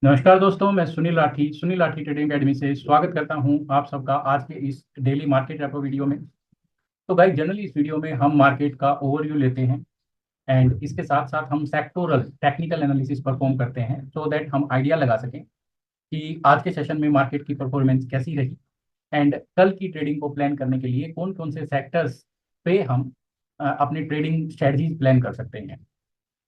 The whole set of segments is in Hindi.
नमस्कार दोस्तों, मैं सुनील राठी ट्रेडिंग एकेडमी से स्वागत करता हूं आप सबका आज के इस डेली मार्केट रेपो वीडियो में। तो गाइस, जनरली इस वीडियो में हम मार्केट का ओवरव्यू लेते हैं एंड इसके साथ साथ हम सेक्टोरल टेक्निकल एनालिसिस परफॉर्म करते हैं सो दैट हम आइडिया लगा सकें कि आज के सेशन में मार्केट की परफॉर्मेंस कैसी रही एंड कल की ट्रेडिंग को प्लान करने के लिए कौन कौन से सेक्टर्स पे हम अपनी ट्रेडिंग स्ट्रेटजीज प्लान कर सकते हैं।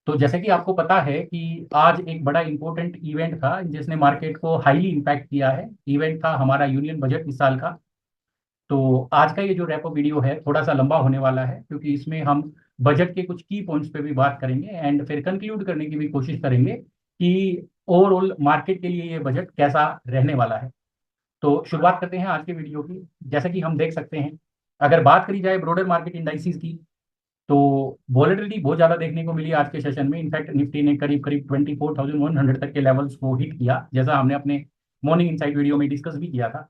तो जैसे कि आपको पता है कि आज एक बड़ा इंपॉर्टेंट इवेंट था जिसने मार्केट को हाईली इम्पैक्ट किया है। इवेंट था हमारा यूनियन बजट इस साल का। तो आज का ये जो रेपो वीडियो है थोड़ा सा लंबा होने वाला है क्योंकि इसमें हम बजट के कुछ की पॉइंट्स पे भी बात करेंगे एंड फिर कंक्लूड करने की भी कोशिश करेंगे कि ओवरऑल मार्केट के लिए ये बजट कैसा रहने वाला है। तो शुरुआत करते हैं आज के वीडियो की। जैसा कि हम देख सकते हैं, अगर बात करी जाए ब्रोडर मार्केट इंडाइसिस की, तो वॉलेटिलिटी बहुत ज़्यादा देखने को मिली आज के सेशन में। इनफैक्ट निफ्टी ने करीब करीब 24,100 तक के लेवल्स को हिट किया, जैसा हमने अपने मॉर्निंग इनसाइट वीडियो में डिस्कस भी किया था।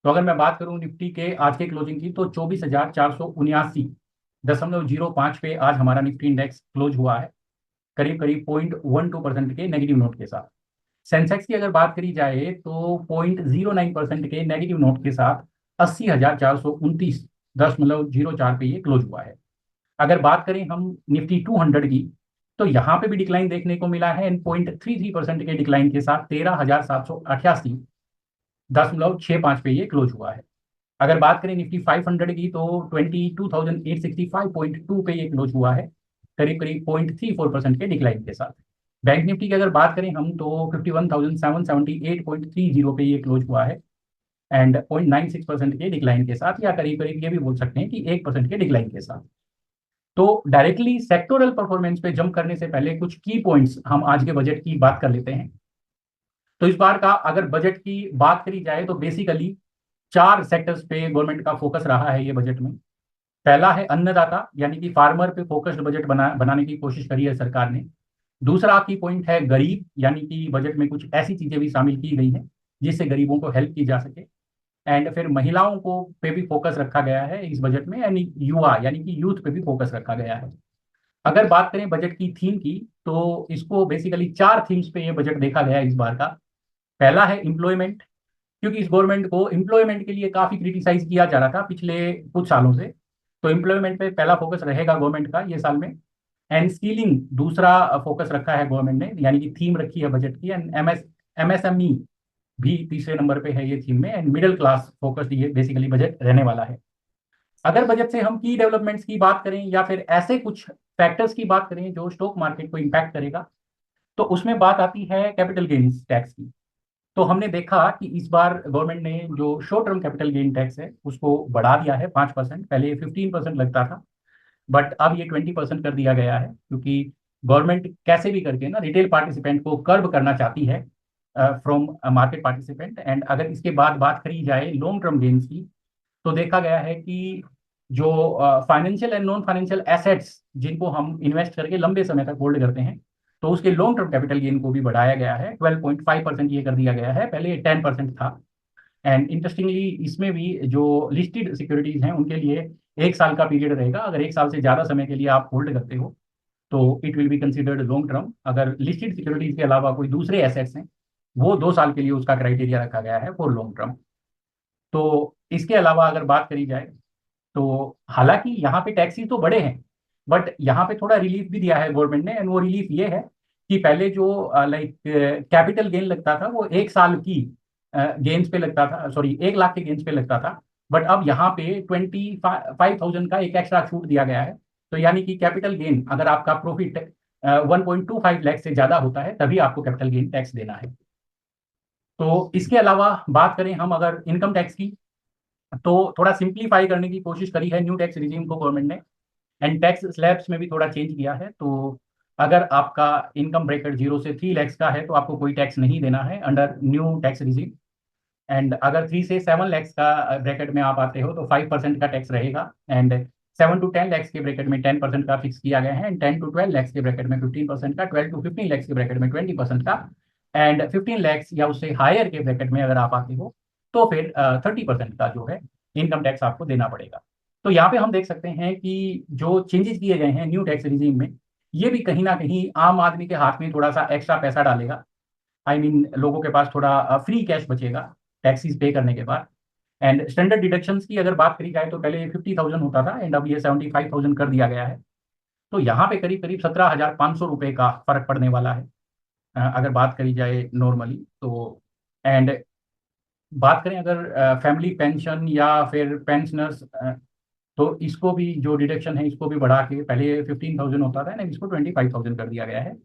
तो अगर मैं बात करूं निफ्टी के आज के क्लोजिंग की, तो 24,479.05 पे आज हमारा निफ्टी इंडेक्स क्लोज हुआ है, करीब करीब 0.12% के नेगेटिव नोट के साथ। सेंसेक्स की अगर बात करी जाए तो 0.09% के नेगेटिव नोट के साथ 80,429.04 पे ये क्लोज हुआ है। अगर बात करें हम निफ्टी 200 की, तो यहाँ पे भी डिक्लाइन देखने को मिला है एंड 0.33% के डिक्लाइन के साथ 13,788.65 पे ये क्लोज हुआ है। अगर बात करें निफ्टी 500 की, तो 22,865.2 पे ये क्लोज हुआ है, करीब करीब 0.34% के डिक्लाइन के साथ। बैंक निफ्टी की अगर बात करें हम, तो 51,778.30 पे ये क्लोज हुआ है एंड 0.96% के डिक्लाइन के साथ, या करीब करीब ये भी बोल सकते हैं कि 1% के डिक्लाइन के साथ। तो डायरेक्टली सेक्टोरल परफॉर्मेंस पे जंप करने से पहले कुछ की पॉइंट्स हम आज के बजट की बात कर लेते हैं। तो इस बार का अगर बजट की बात करी जाए तो बेसिकली चार सेक्टर्स पे गवर्नमेंट का फोकस रहा है ये बजट में। पहला है अन्नदाता, यानी कि फार्मर पे फोकस्ड बजट बनाने की कोशिश करी है सरकार ने। दूसरा की पॉइंट है गरीब, यानी कि बजट में कुछ ऐसी चीजें भी शामिल की गई हैं जिससे गरीबों को हेल्प की जा सके। एंड फिर महिलाओं को पे भी फोकस रखा गया है इस बजट में, यानी युवा यानी कि यूथ पे भी फोकस रखा गया है। अगर बात करें बजट की थीम की, तो इसको बेसिकली चार थीम्स पे ये बजट देखा गया है इस बार का। पहला है एम्प्लॉयमेंट, क्योंकि इस गवर्नमेंट को एम्प्लॉयमेंट के लिए काफी क्रिटिसाइज किया जा रहा था पिछले कुछ सालों से। तो एम्प्लॉयमेंट पे पहला फोकस रहेगा गवर्नमेंट का ये साल में। एंड स्किलिंग दूसरा फोकस रखा है गवर्नमेंट ने, यानी कि थीम रखी है बजट की। एंड एमएसएमई भी तीसरे नंबर पे है ये थीम में। एंड मिडिल क्लास फोकस्ड ये बेसिकली बजट रहने वाला है। अगर बजट से हम की डेवलपमेंट्स की बात करें या फिर ऐसे कुछ फैक्टर्स की बात करें जो स्टॉक मार्केट को इम्पैक्ट करेगा, तो उसमें बात आती है कैपिटल गेन्स टैक्स की। तो हमने देखा कि इस बार गवर्नमेंट ने जो short term capital gain tax है उसको बढ़ा दिया है 5%। पहले ये 15% लगता था, बट अब ये 20% कर दिया गया है, क्योंकि गवर्नमेंट कैसे भी करके ना रिटेल पार्टिसिपेंट को कर्ब करना चाहती है फ्रॉम मार्केट पार्टिसिपेंट। एंड अगर इसके बाद बात करी जाए लॉन्ग टर्म गेन्स की, तो देखा गया है कि जो financial and non financial assets जिनको हम इन्वेस्ट करके लंबे समय तक होल्ड करते हैं, तो उसके लॉन्ग टर्म कैपिटल गेन को भी बढ़ाया गया है। 12.5% ये कर दिया गया है, पहले ये 10% था। एंड इंटरेस्टिंगली इसमें भी जो लिस्टेड सिक्योरिटीज हैं उनके लिए एक साल का पीरियड रहेगा। अगर एक साल से ज़्यादा समय के लिए आप होल्ड करते हो तो it will be considered long term. अगर लिस्टेड सिक्योरिटीज के अलावा कोई दूसरे एसेट्स हैं, वो 2 साल के लिए उसका क्राइटेरिया रखा गया है फॉर लॉन्ग टर्म। तो इसके अलावा अगर बात करी जाए, तो हालांकि यहाँ पे टैक्सेस तो बड़े हैं, बट यहाँ पे थोड़ा रिलीफ भी दिया है गवर्नमेंट ने। एंड वो रिलीफ ये है कि पहले जो लाइक कैपिटल गेन लगता था वो 1 साल की गेन्स पे लगता था, सॉरी 1 लाख के गेन्स पे लगता था। बट अब यहाँ पे 25,000 का एक एक्स्ट्रा छूट दिया गया है। तो यानी कि कैपिटल गेन अगर आपका प्रॉफिट 1.25 लाख से ज्यादा होता है तभी आपको कैपिटल गेन टैक्स देना है। तो इसके अलावा बात करें हम अगर इनकम टैक्स की, तो थोड़ा सिंप्लीफाई करने की कोशिश करी है न्यू टैक्स रिजीम को गवर्नमेंट ने। एंड टैक्स स्लैब्स में भी थोड़ा चेंज किया है। तो अगर आपका इनकम ब्रैकेट 0 से 3 लाख का है तो आपको कोई टैक्स नहीं देना है under new tax regime. And अगर 3 से 7 लाख का ब्रैकेट में आप आते हो तो 5% का टैक्स रहेगा। एंड 7 to 10 लाख के ब्रैकेट में 10% का फिक्स किया गया है। एंड 10 to 12 लाख के ब्रैकेट में 15% का, 12 to 15 लाख के ब्रैकेट में 20% का, एंड 15 लाख या उससे हायर के ब्रैकेट में अगर आप आते हो तो फिर 30% का जो है इनकम टैक्स आपको देना पड़ेगा। तो यहाँ पे हम देख सकते हैं कि जो चेंजेस किए गए हैं न्यू टैक्स रिजीम में, ये भी कहीं ना कहीं आम आदमी के हाथ में थोड़ा सा एक्स्ट्रा पैसा डालेगा। आई मीन लोगों के पास थोड़ा फ्री कैश बचेगा टैक्सीज पे करने के बाद। एंड स्टैंडर्ड डिडक्शंस की अगर बात करी जाए तो पहले 50,000 होता था एंड अब ये 75,000 कर दिया गया है। तो यहाँ पे करीब करीब 17,500 रुपये का फर्क पड़ने वाला है अगर बात करी जाए नॉर्मली तो। एंड बात करें अगर फैमिली पेंशन या फिर पेंशनर्स, तो इसको भी जो डिडक्शन है इसको भी बढ़ा के पहले 15,000 होता था ना, इसको 25,000 कर दिया गया है।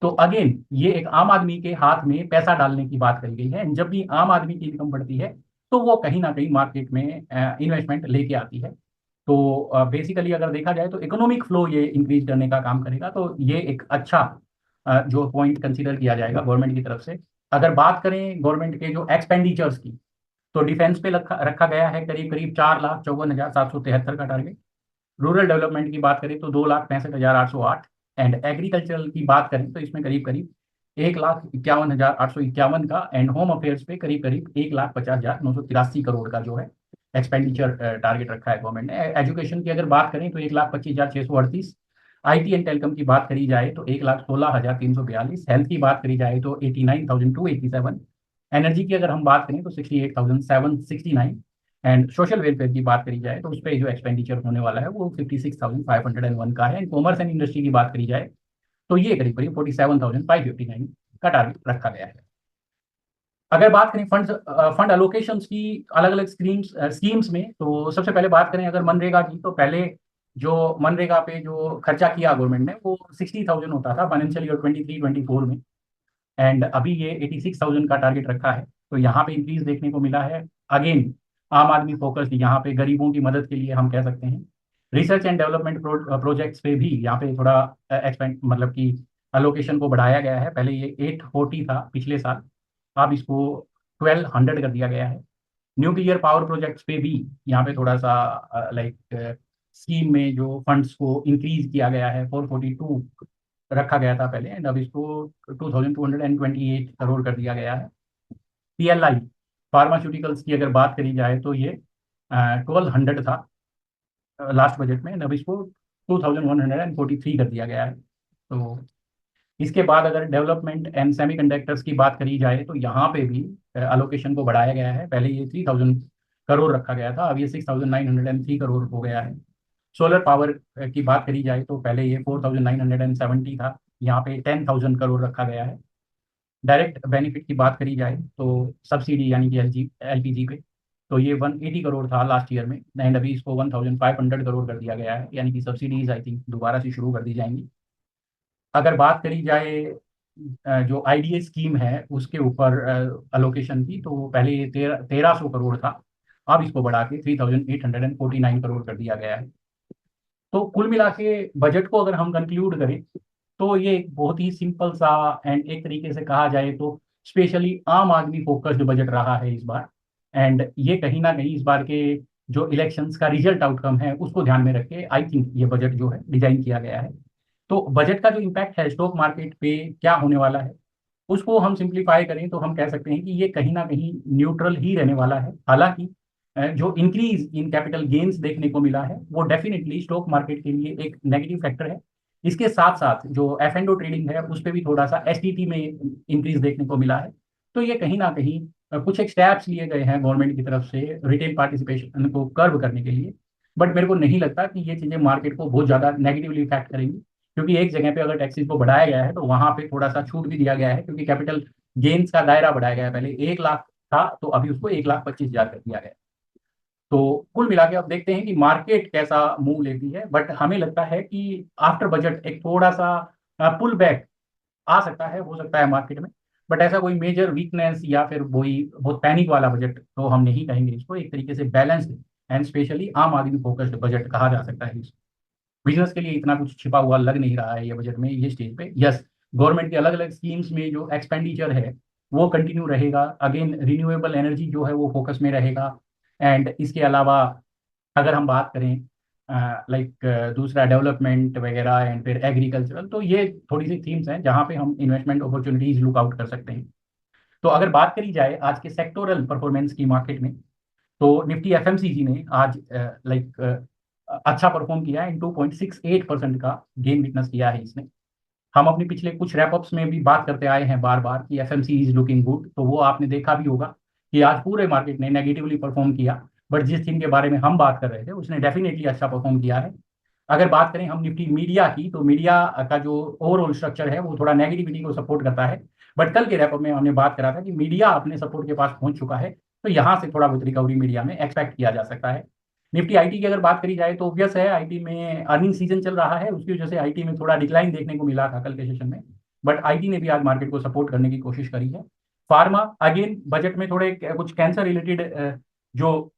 तो अगेन ये एक आम आदमी के हाथ में पैसा डालने की बात करी गई है। जब भी आम आदमी की इनकम बढ़ती है तो वो कहीं ना कहीं मार्केट में इन्वेस्टमेंट लेके आती है। तो बेसिकली अगर देखा जाए तो इकोनॉमिक फ्लो ये इंक्रीज करने का काम करेगा। तो ये एक अच्छा जो पॉइंट कंसीडर किया जाएगा गवर्नमेंट की तरफ से। अगर बात करें गवर्नमेंट के जो एक्सपेंडिचर्स की, तो डिफेंस पे रखा रखा गया है करीब करीब 4,54,773 का टारगेट। रूरल डेवलपमेंट की बात करें तो 2,65,808। एंड एग्रीकल्चरल की बात करें तो इसमें करीब करीब 1,51,851 का। एंड होम अफेयर्स पे करीब करीब 1,50,983 करोड़ का जो है एक्सपेंडिचर टारगेट रखा है गवर्नमेंट ने। एजुकेशन की अगर बात करें तो 1,25,638। आईटी एंड टेलीकॉम की बात करी जाए तो 1,16,342। हेल्थ की बात करी जाए तो 89,287। एनर्जी की अगर हम बात करें तो 68,769। एंड सोशल वेलफेयर की बात करी जाए तो उस पर जो एक्सपेंडिचर होने वाला है वो 56,501 का है। एंड कॉमर्स एंड इंडस्ट्री की बात करी जाए तो ये करीब करीब 47,559 का टारगेट रखा गया है। अगर बात करें फंड अलोकेशंस की अलग अलग स्कीम्स में, तो सबसे पहले बात करें अगर मनरेगा की, तो पहले जो मनरेगा पे जो खर्चा किया गवर्नमेंट ने वो 60,000 होता था फाइनेंशियल ईयर 23-24 में। एंड अभी ये 86,000 का टारगेट रखा है। तो यहाँ पे इंक्रीज देखने को मिला है। अगेन आम आदमी फोकस्ड, यहाँ पे गरीबों की मदद के लिए हम कह सकते हैं। रिसर्च एंड डेवलपमेंट प्रोजेक्ट्स पे भी यहाँ पे थोड़ा एक्सपेंड मतलब कि अलोकेशन को बढ़ाया गया है। पहले ये 840 था पिछले साल, अब इसको 1,200 कर दिया गया है। न्यूक्लियर पावर प्रोजेक्ट्स पे भी यहाँ पे थोड़ा सा लाइक स्कीम में जो फंड्स को इंक्रीज किया गया है, 442 रखा गया था पहले एंड अब इसको 2,228 करोड़ कर दिया गया है। पीएलआई फार्मास्यूटिकल्स की अगर बात करी जाए तो ये 1,200 था लास्ट बजट में, अब इसको 2,143 कर दिया गया है। तो इसके बाद अगर डेवलपमेंट एंड सेमीकंडक्टर्स की बात करी जाए तो यहाँ पे भी अलोकेशन को बढ़ाया गया है। पहले ये 3,000 करोड़ रखा गया था, अब ये 6,903 करोड़ हो गया है। सोलर पावर की बात करी जाए तो पहले ये 4,970 था, यहाँ पे 10,000 करोड़ रखा गया है। डायरेक्ट बेनिफिट की बात करी जाए तो सब्सिडी यानी कि एलपीजी पे, तो ये 180 करोड़ था लास्ट ईयर में एंड अभी इसको 1,500 करोड़ कर दिया गया है। यानी कि सब्सिडीज आई थिंक दोबारा से शुरू कर दी जाएंगी। अगर बात करी जाए जो आईडीए स्कीम है उसके ऊपर अलोकेशन की, तो पहले ये 1,300 करोड़ था, अब इसको बढ़ा के 3,849 करोड़ कर दिया गया है। तो कुल मिला के बजट को अगर हम कंक्लूड करें तो ये एक बहुत ही सिंपल सा एंड एक तरीके से कहा जाए तो स्पेशली आम आदमी फोकस्ड बजट रहा है इस बार। एंड ये कहीं ना कहीं इस बार के जो इलेक्शंस का रिजल्ट आउटकम है उसको ध्यान में रख के आई थिंक ये बजट जो है डिजाइन किया गया है। तो बजट का जो इम्पैक्ट है स्टॉक मार्केट पे क्या होने वाला है उसको हम सिंप्लीफाई करें तो हम कह सकते हैं कि ये कहीं ना कहीं न्यूट्रल ही रहने वाला है। हालांकि जो इंक्रीज इन कैपिटल गेन्स देखने को मिला है वो डेफिनेटली स्टॉक मार्केट के लिए एक नेगेटिव फैक्टर है। इसके साथ साथ जो एफ एंड ओ ट्रेडिंग है उस पर भी थोड़ा सा एसटीटी में इंक्रीज देखने को मिला है। तो ये कहीं ना कहीं कुछ एक स्टेप्स लिए गए हैं गवर्नमेंट की तरफ से रिटेल पार्टिसिपेशन को कर्व करने के लिए। बट मेरे को नहीं लगता कि ये चीज़ें मार्केट को बहुत ज़्यादा नेगेटिवली इफेक्ट करेंगी, क्योंकि एक जगह पे अगर टैक्सेस को बढ़ाया गया है तो वहां पे थोड़ा सा छूट भी दिया गया है, क्योंकि कैपिटल गेन्स का दायरा बढ़ाया गया है। पहले 1 लाख था तो अभी उसको 1,25,000 कर दिया गया है। तो कुल मिला के अब देखते हैं कि मार्केट कैसा मूव लेती है। बट हमें लगता है कि आफ्टर बजट एक थोड़ा सा पुल बैक आ सकता है, हो सकता है मार्केट में। बट ऐसा कोई मेजर वीकनेस या फिर कोई बहुत पैनिक वाला बजट तो हम नहीं कहेंगे इसको। एक तरीके से बैलेंस्ड एंड स्पेशली आम आदमी फोकस्ड बजट कहा जा सकता है। बिजनेस के लिए इतना कुछ छिपा हुआ लग नहीं रहा है ये बजट में ये स्टेज पे। यस, गवर्नमेंट के अलग अलग स्कीम्स में जो एक्सपेंडिचर है वो कंटिन्यू रहेगा। अगेन रिन्यूएबल एनर्जी जो है वो फोकस में रहेगा। एंड इसके अलावा अगर हम बात करें लाइक दूसरा डेवलपमेंट वगैरह एंड फिर एग्रीकल्चरल, तो ये थोड़ी सी थीम्स हैं जहाँ पे हम इन्वेस्टमेंट अपॉर्चुनिटीज लुक आउट कर सकते हैं। तो अगर बात करी जाए आज के सेक्टोरल परफॉर्मेंस की मार्केट में, तो निफ्टी एफएमसीजी ने आज लाइक अच्छा परफॉर्म किया है। 2.68% का गेन विटनेस किया है इसने। हम अपनी पिछले कुछ रैपअप्स में भी बात करते आए हैं बार बार कि एफएमसी इज लुकिंग गुड, तो वो आपने देखा भी होगा कि आज पूरे मार्केट ने नेगेटिवली परफॉर्म किया, बट जिस थीम के बारे में हम बात कर रहे थे उसने डेफिनेटली अच्छा परफॉर्म किया है। अगर बात करें हम निफ्टी मीडिया की, तो मीडिया का जो ओवरऑल स्ट्रक्चर है वो थोड़ा नेगेटिविटी को सपोर्ट करता है, बट कल के रैपअप में हमने बात करा था कि मीडिया अपने सपोर्ट के पास पहुंच चुका है, तो यहाँ से थोड़ा बहुत रिकवरी मीडिया में एक्सपेक्ट किया जा सकता है। निफ्टी आईटी की अगर बात करी जाए तो ऑब्वियस है, आईटी में अर्निंग सीजन चल रहा है, उसकी वजह से आईटी में थोड़ा डिक्लाइन देखने को मिला था कल के सेशन में, बट आईटी ने भी आज मार्केट को सपोर्ट करने की कोशिश करी है। फार्मा अगेन बजट में थोड़े कुछ कैंसर रिलेटेड जो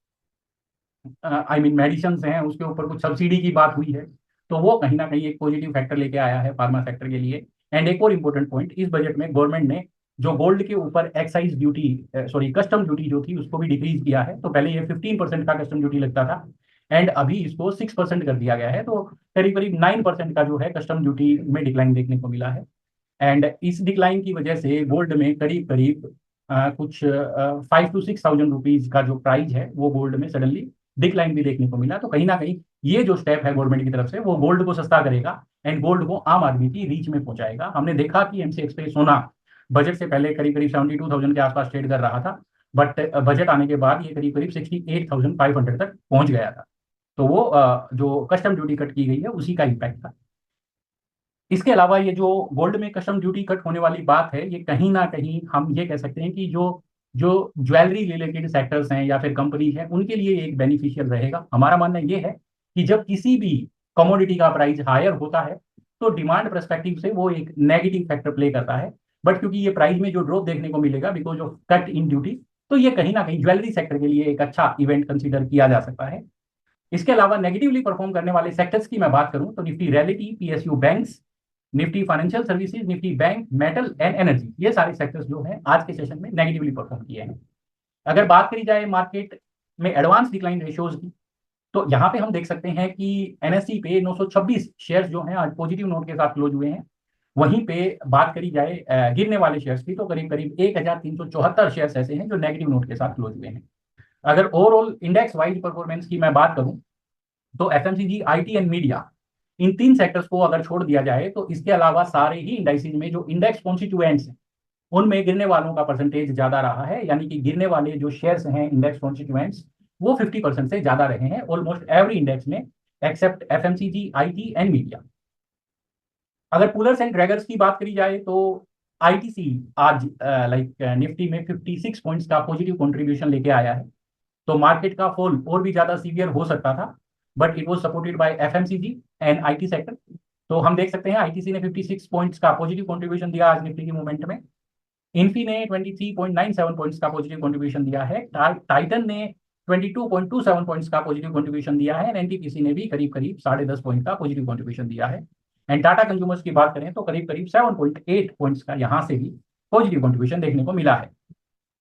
मेडिसिन हैं उसके ऊपर कुछ सब्सिडी की बात हुई है, तो वो कहीं ना कहीं एक पॉजिटिव फैक्टर लेके आया है फार्मा सेक्टर के लिए। एंड एक और इम्पोर्टेंट पॉइंट, इस बजट में गवर्नमेंट ने जो गोल्ड के ऊपर excise duty, sorry custom duty जो थी उसको भी डिक्रीज किया है। तो पहले ये 15% का कस्टम ड्यूटी लगता था, एंड अभी इसको 6% कर दिया गया है, तो करीब करीब 9% का जो है कस्टम ड्यूटी में डिक्लाइन देखने को मिला है। एंड इस डिक्लाइन की वजह से गोल्ड में करीब करीब कुछ 5 to 6 थाउजेंड रुपीज का जो प्राइस है वो गोल्ड में सडनली डिक्लाइन भी देखने को मिला। तो कहीं ना कहीं ये जो स्टेप है गवर्नमेंट की तरफ से वो गोल्ड को सस्ता करेगा एंड गोल्ड को आम आदमी की रीच में पहुंचाएगा। हमने देखा कि एमसीएक्स पे सोना बजट से पहले करीब करीब 72,000 के आसपास ट्रेड कर रहा था, बट बजट आने के बाद ये करीब करीब 68,500 तक पहुंच गया था। तो वो जो कस्टम ड्यूटी कट की गई है उसी का इम्पैक्ट था। इसके अलावा ये जो गोल्ड में कस्टम ड्यूटी कट होने वाली बात है, ये कहीं ना कहीं हम ये कह सकते हैं कि जो जो ज्वेलरी रिलेटेड सेक्टर्स हैं या फिर कंपनी है उनके लिए एक बेनिफिशियल रहेगा। हमारा मानना ये है कि जब किसी भी कमोडिटी का प्राइस हायर होता है तो डिमांड परस्पेक्टिव से वो एक नेगेटिव फैक्टर प्ले करता है, बट क्योंकि ये प्राइस में जो ड्रॉप देखने को मिलेगा because of cut in duty, तो ये कहीं ना कहीं ज्वेलरी सेक्टर के लिए एक अच्छा इवेंट कंसिडर किया जा सकता है। इसके अलावा नेगेटिवली परफॉर्म करने वाले सेक्टर्स की मैं बात करूं तो Nifty reality, PSU banks, Nifty financial services, Nifty bank, metal and energy, ये सारे सेक्टर्स जो हैं आज के सेशन में नेगेटिवली परफॉर्म किए हैं। अगर बात करी जाए मार्केट में एडवांस डिक्लाइन रेशियोज की, तो यहाँ पे हम देख सकते हैं कि एनएससी पे 926 शेयर्स जो हैं आज पॉजिटिव नोट के साथ क्लोज हुए हैं। वहीं पे बात करी जाए गिरने वाले शेयर्स की, तो करीब करीब 1374 शेयर्स ऐसे हैं जो नेगेटिव नोट के साथ क्लोज हुए हैं। अगर ओवरऑल इंडेक्स वाइज परफॉर्मेंस की मैं बात करूं तो एफएमसीजी, आईटी एंड मीडिया, इन तीन सेक्टर्स को अगर छोड़ दिया जाए तो इसके अलावा सारे ही इंडाइसिस में जो इंडेक्स कॉन्स्टिट्यूएंट्स हैं उनमें गिरने वालों का परसेंटेज ज्यादा रहा है, यानी कि गिरने वाले जो शेयर्स हैं इंडेक्स कॉन्स्टिट्यूएंट्स वो 50% से ज्यादा रहे हैं ऑलमोस्ट एवरी इंडेक्स में, except FMCG, IT and media. अगर पुलर्स एंड ड्रैगर्स की बात करी जाए तो आईटीसी आज लाइक निफ्टी में 56 पॉइंट्स का पॉजिटिव कंट्रीब्यूशन लेके आया है। तो मार्केट का फॉल और भी ज्यादा सीवियर हो सकता था, but it was supported by FMCG and IT sector. तो हम देख सकते हैं आईटीसी ने 56 पॉइंट्स का पॉजिटिव कंट्रीब्यूशन दिया आज निफ्टी की मूवमेंट में। इन्फी ने 23.97 पॉइंट्स का पॉजिटिव कंट्रीब्यूशन दिया है। टाइटन ने 22.27 पॉइंट्स का पॉजिटिव कंट्रीब्यूशन दिया है, एंड एनटीपीसी ने भी करीब करीब 10.5 पॉइंट का पॉजिटिव कंट्रीब्यूशन दिया है। एंड टाटा कंज्यूमर्स की बात करें तो करीब करीब 7.8 पॉइंट्स का यहाँ से भी पॉजिटिव कंट्रीब्यूशन देखने को मिला है।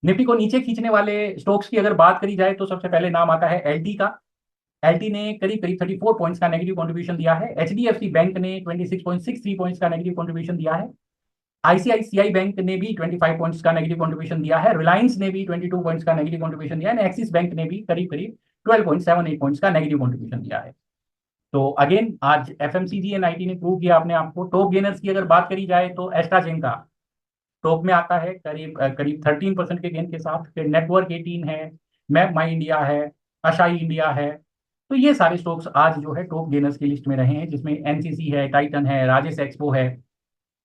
निफ्टी को नीचे खींचने वाले स्टॉक्स की अगर बात करी जाए तो सबसे पहले नाम आता है एलटी का। एलटी ने करीब करीब 34 पॉइंट्स का नेगेटिव कंट्रीब्यूशन दिया है। एचडीएफसी बैंक ने 26.63 पॉइंट्स का नेगेटिव कंट्रीब्यूशन दिया है। आईसीआईसीआई बैंक ने भी 25 पॉइंट्स का नेगेटिव कंट्रीब्यूशन दिया है। रिलायंस ने भी 22 पॉइंट्स का नेगेटिव कंट्रीब्यूशन दिया है। एक्सिस बैंक ने भी करीब करीब 12.78 पॉइंट्स का नेगेटिव कंट्रीब्यूशन दिया है। तो अगेन आज एफएमसीजी एंड आईटी ने प्रूव किया अपने आपको। टॉप गेनर्स की अगर बात करी जाए तो एस्ट्राजेन का टॉप में आता है करीब करीब 13% के गेन के साथ। फिर नेटवर्क 18 है, मैप माई इंडिया है, अशाई इंडिया है। तो ये सारे स्टॉक्स आज जो है टॉप गेनर्स की लिस्ट में रहे हैं, जिसमें एनसीसी है, टाइटन है, राजेश एक्सपो है।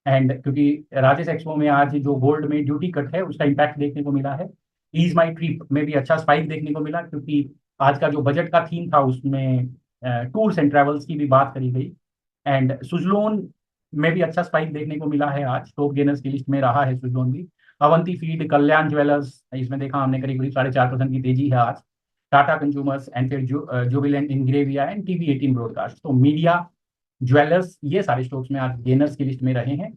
एंड क्योंकि राजेश एक्सपो में आज जो गोल्ड में ड्यूटी कट है उसका इम्पैक्ट देखने को मिला है। ईज माई ट्रिप में भी अच्छा स्पाइक देखने को मिला, क्योंकि आज का जो बजट का थीम था उसमें टूर्स एंड ट्रेवल्स की भी बात करी गई। एंड सुजलोन में भी अच्छा स्पाइक देखने को मिला है, आज टॉप गेनर्स की लिस्ट में रहा है सुजलोन भी। अवंती फीड, कल्याण ज्वेलर्स, इसमें देखा हमने करीब करीब 4.5% की तेजी है आज। टाटा कंज्यूमर्स एंड फिर Jubilant Ingrevia and TV 18 broadcast. तो मीडिया, ज्वेलर्स, ये सारे स्टॉक्स में आज गेनर्स की लिस्ट में रहे हैं।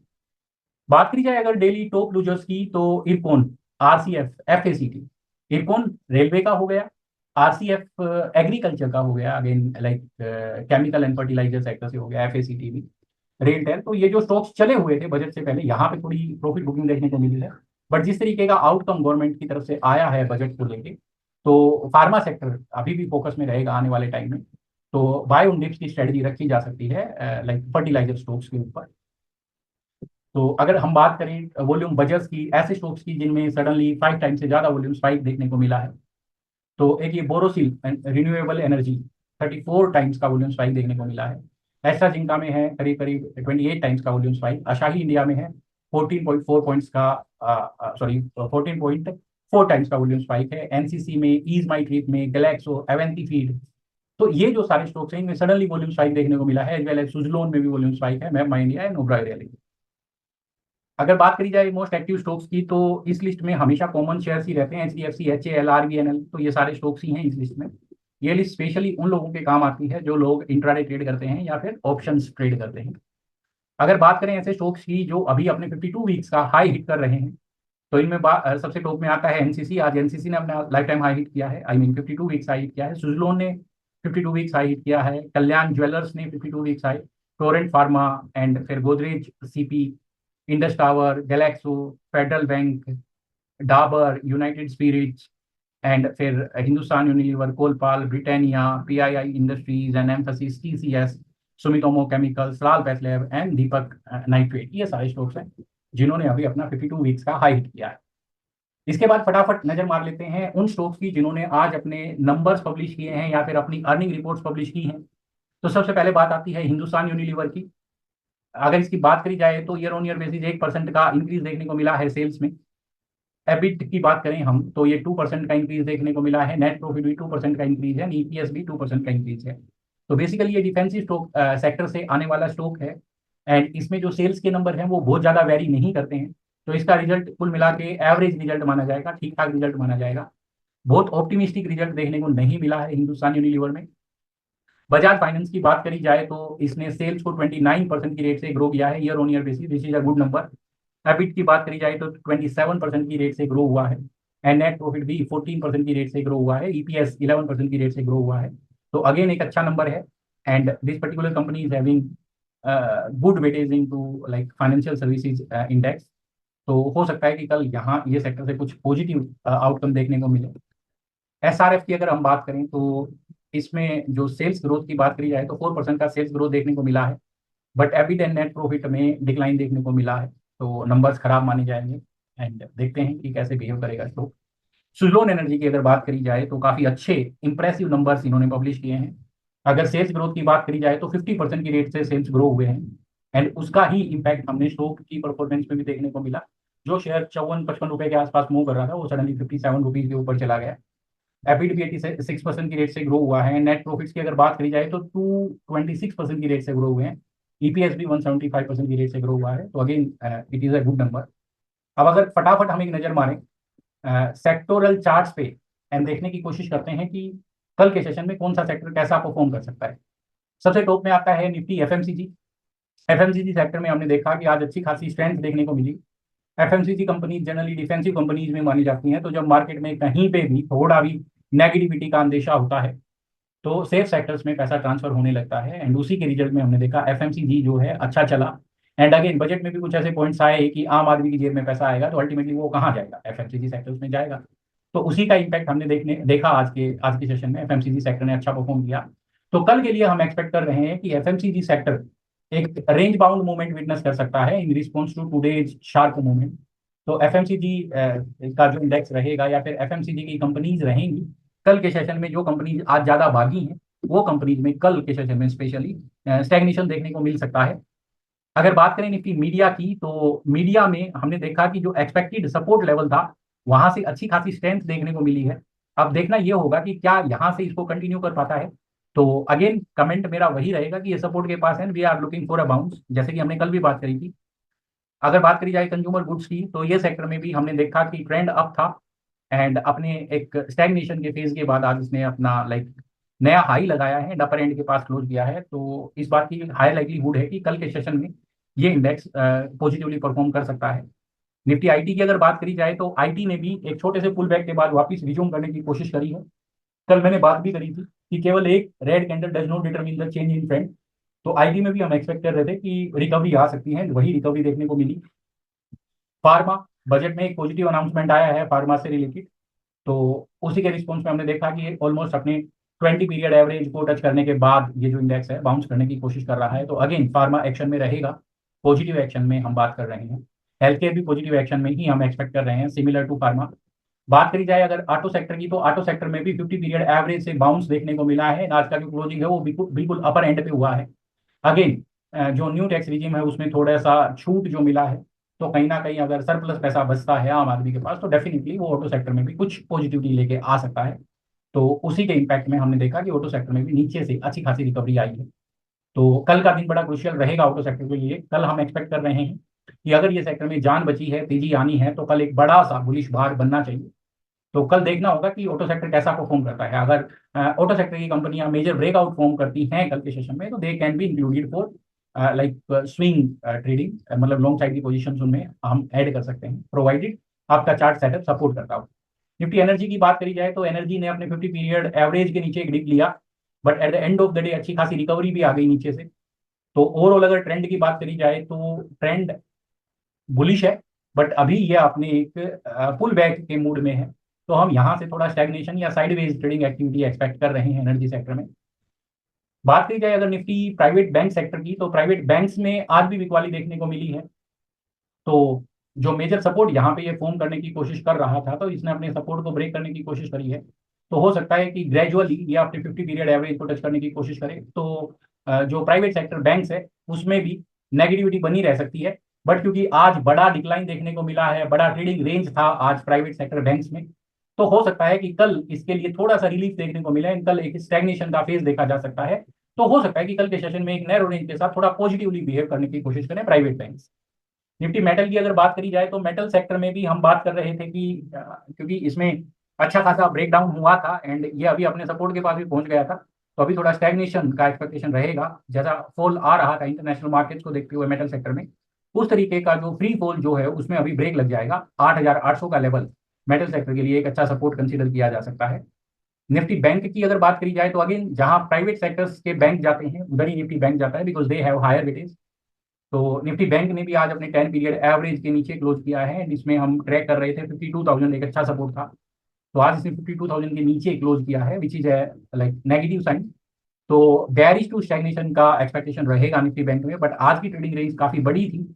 बात करी जाए अगर डेली टॉप लूजर्स की तो इरकॉन, आरसीएफ, एफएसीटी। इरकॉन रेलवे का हो गया, आरसीएफ एग्रीकल्चर का हो गया, again like chemical and fertiliser sector से हो गया, एफएसीटी भी, रेलटेल। तो ये जो स्टॉक्स चले हुए थे बजट से पहले, यहाँ पे थोड़ी प्रॉफिट बुकिंग देखने को मिली है, बट जिस तरीके का आउटकम गवर्नमेंट की तरफ से आया है बजट को लेके, तो फार्मा सेक्टर अभी भी फोकस में रहेगा आने वाले टाइम में। तो बाय ऑन डिप्स की स्ट्रेटजी रखी जा सकती है लाइक फर्टिलाइजर स्टॉक्स के ऊपर। तो अगर हम बात करें वॉल्यूम बजर्स की, ऐसे स्टॉक्स की जिनमें सडनली 5 टाइम से ज़्यादा वॉल्यूम स्पाइक देखने को मिला है, तो एक ये बोरोसिल रिन्यूएबल एनर्जी 34 टाइम्स का वॉल्यूम स्पाइक देखने को मिला है। एस्ट्रा जिंका में है करीब करीब 28 टाइम्स का वॉल्यूम स्पाइक। अशाही इंडिया में है 14.4 पॉइंट्स का, सॉरी 14.4 टाइम्स का वॉल्यूम स्पाइक है। एनसीसी में, ईज माई ट्रिप में, गैलेक्सो, एवेंटी फीड, तो ये जो सारे स्टॉक्स हैं इनमें सडनली वॉल्यूम स्पाइक देखने को मिला है। एज वेल एज सुजलोन में भी वॉल्यूम स्पाइक है, map my India and Oberoi reality. अगर बात करी जाए मोस्ट एक्टिव स्टॉक्स की, तो इस लिस्ट में हमेशा कॉमन शेयर्स ही रहते हैं, एचडीएफसी, एचएएल, आरबीएनएल, तो ये सारे स्टॉक्स ही हैं इस लिस्ट में। ये लिस्ट स्पेशली उन लोगों के काम आती है जो लोग इंट्राडे ट्रेड करते हैं या फिर ऑप्शंस ट्रेड करते हैं। अगर बात करें ऐसे स्टॉक्स की जो अभी अपने 52 वीक्स का हाई हिट कर रहे हैं, तो इनमें सबसे टॉप में आता है एनसीसी। आज एनसीसी ने अपना लाइफ टाइम हाई हिट किया है, I mean 52 weeks high hit किया है। सुजलोन ने 52 वीक्स हाई हिट किया है। कल्याण ज्वेलर्स ने 52 weeks high, Torrent Pharma, and फिर Godrej CP, Indus Tower, Glaxo, Federal Bank, Dabur, United Spirits, and फिर Hindustan Unilever, Colpal, Britannia, PII industries and Mphasis, TCS, Sumitomo chemicals, Lal PathLab and Deepak Nitrite, ये सारे स्टॉक्स हैं जिन्होंने अभी अपना 52 वीक्स का हाई हिट किया है। इसके बाद फटाफट नजर मार लेते हैं उन स्टॉक्स की जिन्होंने आज अपने नंबर्स पब्लिश किए हैं या फिर अपनी अर्निंग रिपोर्ट्स पब्लिश की हैं। तो सबसे पहले बात आती है हिंदुस्तान यूनिलीवर की। अगर इसकी बात करी जाए तो ईयर ऑन ईयर बेसिस 1% का इंक्रीज देखने को मिला है सेल्स में। एबिट की बात करें हम तो ये 2% का इंक्रीज देखने को मिला है। नेट प्रॉफिट भी 2% का इंक्रीज है, ईपीएस भी 2% का इंक्रीज है। तो बेसिकली ये डिफेंसिव स्टॉक सेक्टर से आने वाला स्टॉक है, एंड इसमें जो सेल्स के नंबर हैं वो बहुत ज़्यादा वेरी नहीं करते हैं। तो इसका रिजल्ट कुल मिला के एवरेज रिजल्ट माना जाएगा, ठीक ठाक रिजल्ट माना जाएगा। बहुत ऑप्टिमिस्टिक रिजल्ट देखने को नहीं मिला है हिंदुस्तान यूनिलीवर में। बजाज फाइनेंस की बात करी जाए तो इसने सेल्स को 29% की रेट से ग्रो किया है year on year basis, this is a good number. EBIT की बात करी जाए तो 27% की रेट से ग्रो हुआ है, एंड नेट प्रॉफिट भी 14% की रेट से ग्रो हुआ है, ईपीएस 11% की रेट से ग्रो हुआ है। तो अगेन एक अच्छा नंबर है, and this particular company is having good weightage in to like financial services index. तो हो सकता है कि कल यहाँ ये सेक्टर से कुछ पॉजिटिव आउटकम देखने को मिले। एसआरएफ की अगर हम बात करें तो इसमें जो सेल्स ग्रोथ की बात करी जाए तो 4% का सेल्स ग्रोथ देखने को मिला है, but EBIT and net profit में डिक्लाइन देखने को मिला है। तो नंबर्स खराब माने जाएंगे, एंड देखते हैं कि कैसे बिहेव करेगा स्टॉक। सुजलोन एनर्जी की अगर बात करी जाए तो काफ़ी अच्छे इंप्रेसिव नंबर्स इन्होंने पब्लिश किए हैं। अगर सेल्स ग्रोथ की बात करी जाए तो 50% की रेट से सेल्स ग्रो हुए हैं, एंड उसका ही इम्पैक्ट हमने स्टॉक की परफॉर्मेंस में भी देखने को मिला। जो शेयर 54-55 रुपए के आसपास मूव कर रहा था वो सडनली 57 रुपीज के ऊपर चला गया। एबिट भी 86% की रेट से ग्रो हुआ है। नेट प्रॉफिट्स की अगर बात करी जाए तो 226% की रेट से ग्रो हुए हैं। ईपीएस भी 175% की रेट से ग्रो हुआ है। तो again it is a good number. अब अगर फटाफट हम एक नज़र मारें सेक्टोरल चार्ट्स पे एंड देखने की कोशिश करते हैं कि कल के सेशन में कौन सा सेक्टर कैसा परफॉर्म कर सकता है। सबसे टॉप में आता है निफ्टी एफएमसीजी। एफएमसीजी सेक्टर में हमने देखा कि आज अच्छी खासी स्ट्रेंथ देखने को मिली। FMCG company generally defensive companies में मानी जाती हैं, तो जब मार्केट में कहीं पे भी थोड़ा भी नेगेटिविटी का अंदेशा होता है तो सेफ सेक्टर्स में पैसा ट्रांसफर होने लगता है, एंड उसी के रिजल्ट में हमने देखा एफएमसीजी जो है अच्छा चला। एंड अगेन बजट में भी कुछ ऐसे पॉइंट्स आए कि आम आदमी की जेब में पैसा आएगा तो अल्टीमेटली वो कहाँ जाएगा, एफएमसीजी सेक्टर्स में जाएगा। तो उसी का इम्पैक्ट हमने देखा आज के सेशन में एफएमसीजी सेक्टर ने अच्छा परफॉर्म किया। तो कल के लिए हम एक्सपेक्ट कर रहे हैं कि एफएमसीजी सेक्टर एक रेंज बाउंड मूवमेंट विटनेस कर सकता है in response to today's sharp movement. तो एफएमसीजी का जो इंडेक्स रहेगा या फिर एफएमसीजी की कंपनीज रहेंगी कल के सेशन में, जो कंपनीज आज ज़्यादा भागी हैं वो कंपनीज में कल के सेशन में स्पेशली स्टैग्नेशन देखने को मिल सकता है। अगर बात करें निफ्टी मीडिया की, तो मीडिया में हमने देखा कि जो एक्सपेक्टेड सपोर्ट लेवल था वहां से अच्छी खासी स्ट्रेंथ देखने को मिली है। अब देखना ये होगा कि क्या यहाँ से इसको कंटिन्यू कर पाता है। तो अगेन कमेंट मेरा वही रहेगा कि ये सपोर्ट के पास है, we are looking for a bounce, जैसे कि हमने कल भी बात करी थी। अगर बात करी जाए कंज्यूमर गुड्स की, तो ये सेक्टर में भी हमने देखा कि ट्रेंड अप था, एंड अपने एक स्टैग्नेशन के फेज के बाद आज इसने अपना लाइक नया हाई लगाया है, अपर एंड के पास क्लोज किया है। तो इस बात की हाई लाइक्लीहुड है कि कल के सेशन में ये इंडेक्स पॉजिटिवली परफॉर्म कर सकता है। निफ्टी आईटी की अगर बात करी जाए तो आईटी ने भी एक छोटे से पुल बैक के बाद वापस रिज्यूम करने की कोशिश करी है। कल मैंने बात भी करी थी कि केवल एक red candle does not determine the change in trend. तो आईटी में भी हम एक्सपेक्ट कर रहे थे कि रिकवरी आ सकती है, वही रिकवरी देखने को मिली। फार्मा, बजट में एक पॉजिटिव अनाउंसमेंट आया है फार्मा से रिलेटेड, तो उसी के रिस्पॉन्स में हमने देखा कि ऑलमोस्ट अपने 20 पीरियड एवरेज को टच करने के बाद ये जो इंडेक्स है बाउंस करने की कोशिश कर रहा है। तो अगेन फार्मा एक्शन में रहेगा पॉजिटिव एक्शन में हम बात कर रहे हैं। हेल्थ केयर भी पॉजिटिव एक्शन में ही हम एक्सपेक्ट कर रहे हैं, सिमिलर टू फार्मा। बात करी जाए अगर ऑटो सेक्टर की, तो ऑटो सेक्टर में भी 50 पीरियड एवरेज से बाउंस देखने को मिला है। आज का जो क्लोजिंग है वो बिल्कुल बिल्कुल अपर एंड पे हुआ है। अगेन जो न्यू टैक्स रिजीम है उसमें थोड़ा सा छूट जो मिला है, तो कहीं ना कहीं अगर सरप्लस पैसा बचता है आम आदमी के पास, तो डेफिनेटली वो ऑटो सेक्टर में भी कुछ पॉजिटिविटी लेके आ सकता है। तो उसी के इम्पैक्ट में हमने देखा कि ऑटो सेक्टर में भी नीचे से अच्छी खासी रिकवरी आई है। तो कल का दिन बड़ा क्रुशियल रहेगा ऑटो सेक्टर के लिए। कल हम एक्सपेक्ट कर रहे हैं कि अगर ये सेक्टर में जान बची है, तेजी आनी है, तो कल एक बड़ा सा बुलिश बार बनना चाहिए। तो कल देखना होगा कि ऑटो सेक्टर कैसा परफॉर्म करता है। अगर ऑटो सेक्टर की कंपनियां मेजर ब्रेकआउट फॉर्म करती हैं कल के सेशन में, तो they can be included for like swing trading, मतलब लॉन्ग साइड की पोजीशंस उनमें हम ऐड कर सकते हैं, प्रोवाइडेड आपका चार्ट सेटअप सपोर्ट करता हो। निफ्टी एनर्जी की बात करी जाए तो एनर्जी ने अपने 50 पीरियड एवरेज के नीचे एक डिप लिया, but at the end of the day अच्छी खासी रिकवरी भी आ गई नीचे से। तो ओवरऑल अगर ट्रेंड की बात करी जाए तो ट्रेंड बुलिश है, बट अभी ये अपने एक पुल बैक के मूड में है। तो हम यहाँ से थोड़ा स्टैग्नेशन या साइडवेज ट्रेडिंग एक्टिविटी एक्सपेक्ट कर रहे हैं एनर्जी सेक्टर में। बात की जाए अगर निफ्टी प्राइवेट बैंक सेक्टर की, तो प्राइवेट बैंक्स में आज भी बिकवाली देखने को मिली है। तो जो मेजर सपोर्ट यहाँ पे ये फॉर्म करने की कोशिश कर रहा था, तो इसने अपने सपोर्ट को ब्रेक करने की कोशिश करी है। तो हो सकता है कि ग्रेजुअली ये अपने 50 पीरियड एवरेज को टच करने की कोशिश करे। तो जो प्राइवेट सेक्टर बैंक्स है उसमें भी नेगेटिविटी बनी रह सकती है। बट क्योंकि आज बड़ा डिक्लाइन देखने को मिला है, बड़ा ट्रेडिंग रेंज था आज प्राइवेट सेक्टर बैंक्स में, तो हो सकता है कि कल इसके लिए थोड़ा सा रिलीफ देखने को मिला है। कल एक स्टैग्नेशन का फेज देखा जा सकता है। तो हो सकता है कि कल के सेशन में एक नैरो रेंज के साथ थोड़ा पॉजिटिवली बिहेव करने की कोशिश करें प्राइवेट बैंक्स। निफ्टी मेटल की अगर बात करी जाए तो मेटल सेक्टर में भी हम बात कर रहे थे कि क्योंकि इसमें अच्छा खासा ब्रेकडाउन हुआ था एंड ये अभी अपने सपोर्ट के पास भी पहुंच गया था, तो अभी थोड़ा स्टैग्नेशन का एक्सपेक्टेशन रहेगा। जैसा फॉल आ रहा था इंटरनेशनल मार्केट्स को देखते हुए मेटल सेक्टर में, उस तरीके का जो फ्री फॉल जो है उसमें अभी ब्रेक लग जाएगा। 8,800 का लेवल मेटल सेक्टर के लिए एक अच्छा सपोर्ट कंसीडर किया जा सकता है। निफ्टी बैंक की अगर बात करी जाए तो अगेन जहां प्राइवेट सेक्टर्स के बैंक जाते हैं उधर ही निफ्टी बैंक जाता है, because they have higher weightage. तो निफ्टी बैंक ने भी आज अपने 10 पीरियड एवरेज के नीचे क्लोज किया है, जिसमें हम ट्रैक कर रहे थे 52,000 एक अच्छा सपोर्ट था। तो आज इसने 52,000 के नीचे क्लोज किया है, which is like negative sign. तो बेयरिश टू स्टैग्नेशन का एक्सपेक्टेशन रहेगा निफ्टी बैंक में, बट आज की ट्रेडिंग रेंज काफी बड़ी थी।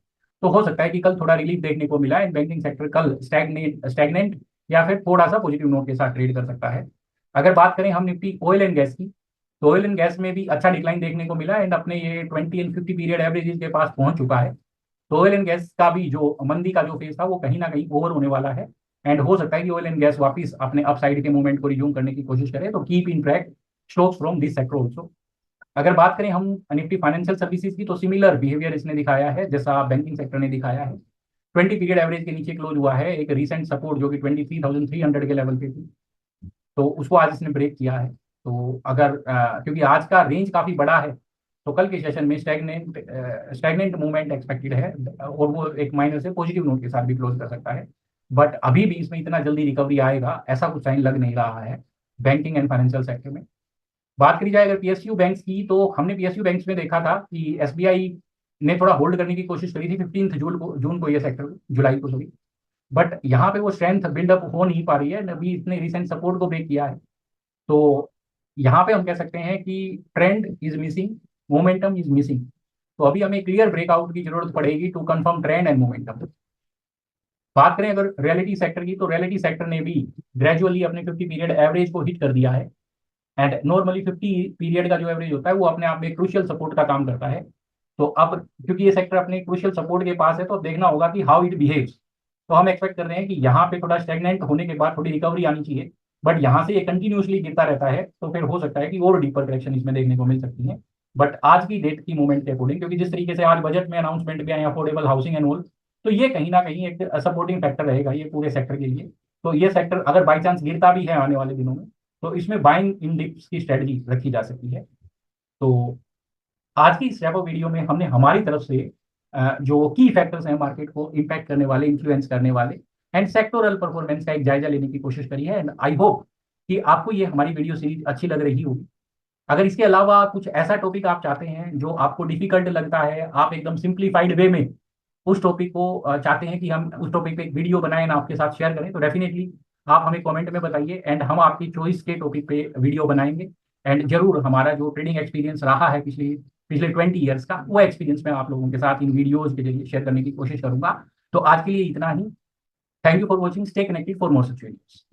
तो हो सकता है कि कल थोड़ा रिलीफ देखने को मिला है बैंकिंग सेक्टर, कल स्टैग्नेंट या फिर थोड़ा सा पॉजिटिव नोट के साथ ट्रेड कर सकता है। अगर बात करें हम निफ्टी ऑयल एंड गैस की, तो ऑयल एंड गैस में भी अच्छा डिक्लाइन देखने को मिला एंड अपने ये 20 एंड 50 पीरियड एवरेजेस के पास पहुंच चुका है। तो ऑयल एंड गैस का भी जो मंदी का जो फेज था वो कहीं ना कहीं ओवर होने वाला है एंड हो सकता है कि ऑयल एंड गैस वापस अपने अपसाइड के मूवमेंट को रिज्यूम करने की कोशिश करे। तो keep in track stocks from this sector also. अगर बात करें हम निफ्टी फाइनेंशियल सर्विसेज की, तो सिमिलर बिहेवियर इसने दिखाया है जैसा बैंकिंग सेक्टर ने दिखाया है। 20 पीरियड एवरेज के नीचे क्लोज हुआ है, एक रिसेंट सपोर्ट जो कि 23,300 के लेवल पे थी, तो उसको आज इसने ब्रेक किया है। तो अगर क्योंकि आज का रेंज काफी बड़ा है, तो कल के सेशन में स्टैग्नेंट मूवमेंट एक्सपेक्टेड है और वो एक माइनर से पॉजिटिव नोट के साथ भी क्लोज कर सकता है। बट अभी भी इसमें इतना जल्दी रिकवरी आएगा ऐसा कुछ साइन लग नहीं रहा है बैंकिंग एंड फाइनेंशियल सेक्टर में। बात करी जाए अगर पीएसयू बैंक्स की, तो हमने पीएसयू बैंक्स में देखा था कि एसबीआई ने थोड़ा होल्ड करने की कोशिश करी थी 15 जून को ये सेक्टर, जुलाई को सॉरी। बट यहाँ पे वो स्ट्रेंथ बिल्डअप हो नहीं पा रही है, अभी इसने रिसेंट सपोर्ट को ब्रेक किया है। तो यहाँ पे हम कह सकते हैं कि trend is missing, momentum is missing. तो अभी हमें क्लियर ब्रेकआउट की जरूरत पड़ेगी to confirm trend and momentum. बात करें अगर रियलिटी सेक्टर की, तो रियलिटी सेक्टर ने भी ग्रेजुअली अपने 50 पीरियड एवरेज को हिट कर दिया है एंड नॉर्मली 50 पीरियड का जो एवरेज होता है वो अपने आप में क्रूशियल सपोर्ट का काम करता है। तो अब क्योंकि ये सेक्टर अपने क्रूशियल सपोर्ट के पास है, तो अब देखना होगा कि हाउ इट बिहेव्स। तो हम एक्सपेक्ट कर रहे हैं कि यहाँ पे थोड़ा स्टेगनेंट होने के बाद थोड़ी रिकवरी आनी चाहिए, बट यहाँ से ये कंटिन्यूसली गिरता रहता है तो फिर हो सकता है कि और डीपर करेक्शन इसमें देखने को मिल सकती है। बट आज की डेट की मूवमेंट के अकॉर्डिंग, क्योंकि जिस तरीके से आज बजट में अनाउंसमेंट भी आए अफोर्डेबल हाउसिंग एंड ऑल, तो ये कहीं ना कहीं एक सपोर्टिंग फैक्टर रहेगा ये पूरे सेक्टर के लिए। तो ये सेक्टर अगर बाई चांस गिरता भी है आने वाले दिनों में, तो इसमें बाइंग इन डिप्स की स्ट्रेटजी रखी जा सकती है। तो आज की इस रेपो वीडियो में हमने हमारी तरफ से जो की फैक्टर्स हैं मार्केट को इम्पैक्ट करने वाले, इन्फ्लुएंस करने वाले एंड सेक्टोरल परफॉर्मेंस का एक जायजा लेने की कोशिश करी है एंड आई होप कि आपको ये हमारी वीडियो सीरीज अच्छी लग रही होगी। अगर इसके अलावा कुछ ऐसा टॉपिक आप चाहते हैं जो आपको डिफिकल्ट लगता है, आप एकदम सिंप्लीफाइड वे में उस टॉपिक को चाहते हैं कि हम उस टॉपिक पे एक वीडियो बनाएं ना आपके साथ शेयर करें, तो डेफिनेटली आप हमें कमेंट में बताइए एंड हम आपकी चॉइस के टॉपिक पे वीडियो बनाएंगे। एंड जरूर हमारा जो ट्रेडिंग एक्सपीरियंस रहा है पिछली पिछले 20 ईयर्स का, वो एक्सपीरियंस मैं आप लोगों के साथ इन वीडियोज के जरिए शेयर करने की कोशिश करूंगा। तो आज के लिए इतना ही। Thank you for watching, stay connected for more such videos.